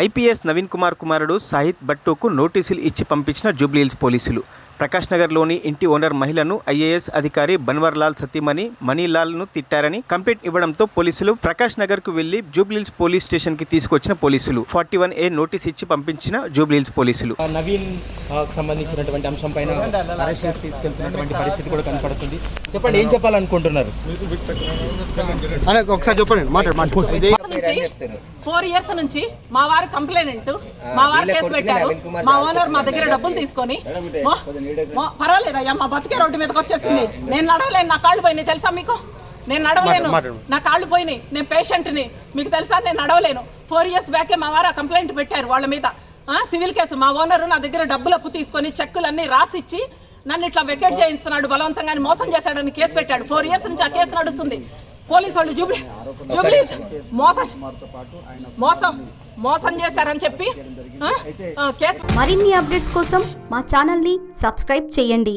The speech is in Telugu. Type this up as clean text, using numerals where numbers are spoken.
ఐపీఎస్ నవీన్ కుమార్ కుమారుడు సాహిద్ భట్టుకు నోటీసులు ఇచ్చి పంపించిన జూబ్లీహిల్స్ పోలీసులు. ప్రకాష్ నగర్లోని ఇంటి ఓనర్ మహిళను ఐఏఎస్ అధికారి బన్వర్ లాల్ సతీమణి మనీలాల్ను తిట్టారని కంప్లైంట్ ఇవ్వడంతో పోలీసులు ప్రకాష్ నగర్కు వెళ్లి జూబ్లీహిల్స్ పోలీస్ స్టేషన్కి తీసుకొచ్చిన పోలీసులు 41A నోటీస్ ఇచ్చి పంపించిన జూబ్లీహిల్స్ పోలీసులు. నవీన్ సంబంధించినటువంటి అంశం పైన అరెస్ట్ చేసి తీసుకెళ్తున్నటువంటి పరిస్థితి కూడా కనపడుతుంది. చెప్పండి, ఏం చెప్పాలనుకుంటున్నారు? ఒకసారి చెప్పండి. 4 years నుంచి మా వారు కంప్లైంట్, మా వారు కేసు పెట్టారు. మా ఓనర్ మా దగ్గర డబ్బులు తీసుకొని పర్వాలేదయ్యా మా బతికే రోడ్డు మీదకి వచ్చేసింది. నేను నడవలేను, నా కాళ్ళు పోయినాయి తెలుసా మీకు? నేను నడవలేను, నా కాళ్ళు పోయినాయి. నేను పేషెంట్ని, మీకు తెలుసా? నేను నడవలేను. 4 years బ్యాకే మా వారు కంప్లైంట్ పెట్టారు వాళ్ళ మీద, సివిల్ కేసు. మా ఓనరు నా దగ్గర డబ్బులు అప్పు తీసుకొని చెక్కులన్నీ రాసిచ్చి నన్ను ఇట్లా వెకేట్ చేయిస్తున్నాడు, బలవంతంగా మోసం చేశాడని కేసు పెట్టాడు. 4 years నుంచి ఆ కేసు నడుస్తుంది. పోలీసు వాళ్ళు జూబ్లీ మోసం చేశారని చెప్పి కేసు. మరిన్ని అప్డేట్స్ కోసం మా ఛానల్ని సబ్స్క్రైబ్ చేయండి.